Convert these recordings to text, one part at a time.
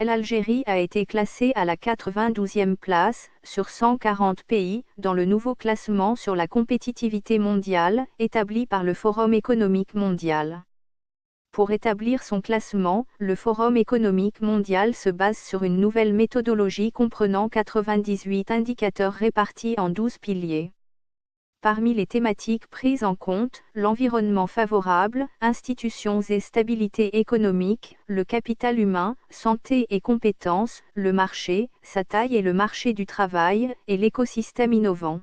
L'Algérie a été classée à la 92e place, sur 140 pays, dans le nouveau classement sur la compétitivité mondiale, établi par le Forum économique mondial. Pour établir son classement, le Forum économique mondial se base sur une nouvelle méthodologie comprenant 98 indicateurs répartis en 12 piliers. Parmi les thématiques prises en compte, l'environnement favorable, institutions et stabilité économique, le capital humain, santé et compétences, le marché, sa taille et le marché du travail, et l'écosystème innovant.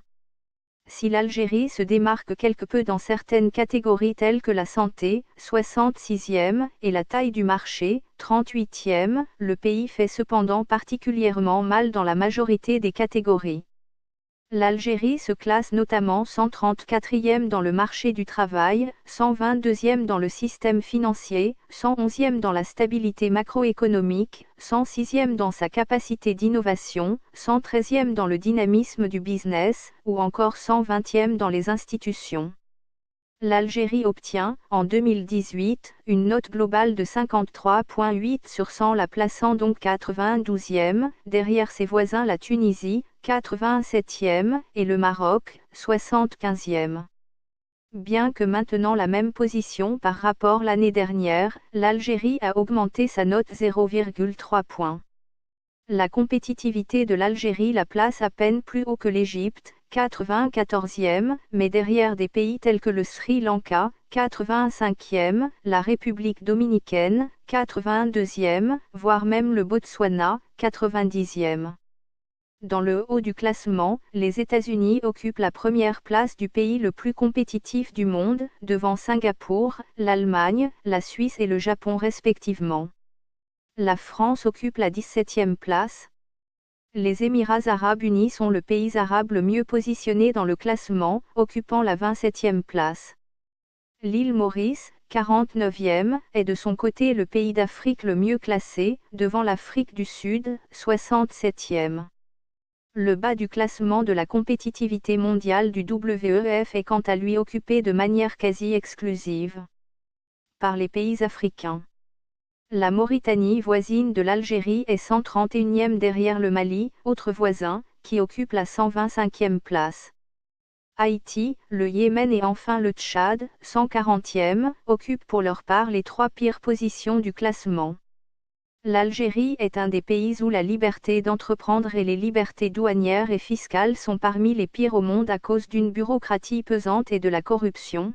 Si l'Algérie se démarque quelque peu dans certaines catégories telles que la santé, 66e, et la taille du marché, 38e, le pays fait cependant particulièrement mal dans la majorité des catégories. L'Algérie se classe notamment 134e dans le marché du travail, 122e dans le système financier, 111e dans la stabilité macroéconomique, 106e dans sa capacité d'innovation, 113e dans le dynamisme du business, ou encore 120e dans les institutions. L'Algérie obtient, en 2018, une note globale de 53,8 sur 100, la plaçant donc 92e, derrière ses voisins la Tunisie, 87e, et le Maroc, 75e. Bien que maintenant la même position par rapport l'année dernière, l'Algérie a augmenté sa note 0,3 points. La compétitivité de l'Algérie la place à peine plus haut que l'Égypte, 94e, mais derrière des pays tels que le Sri Lanka, 85e, la République dominicaine, 82e, voire même le Botswana, 90e. Dans le haut du classement, les États-Unis occupent la première place du pays le plus compétitif du monde, devant Singapour, l'Allemagne, la Suisse et le Japon respectivement. La France occupe la 17e place. Les Émirats arabes unis sont le pays arabe le mieux positionné dans le classement, occupant la 27e place. L'île Maurice, 49e, est de son côté le pays d'Afrique le mieux classé, devant l'Afrique du Sud, 67e. Le bas du classement de la compétitivité mondiale du WEF est quant à lui occupé de manière quasi exclusive par les pays africains. La Mauritanie, voisine de l'Algérie, est 131e derrière le Mali, autre voisin, qui occupe la 125e place. Haïti, le Yémen et enfin le Tchad, 140e, occupent pour leur part les trois pires positions du classement. L'Algérie est un des pays où la liberté d'entreprendre et les libertés douanières et fiscales sont parmi les pires au monde à cause d'une bureaucratie pesante et de la corruption.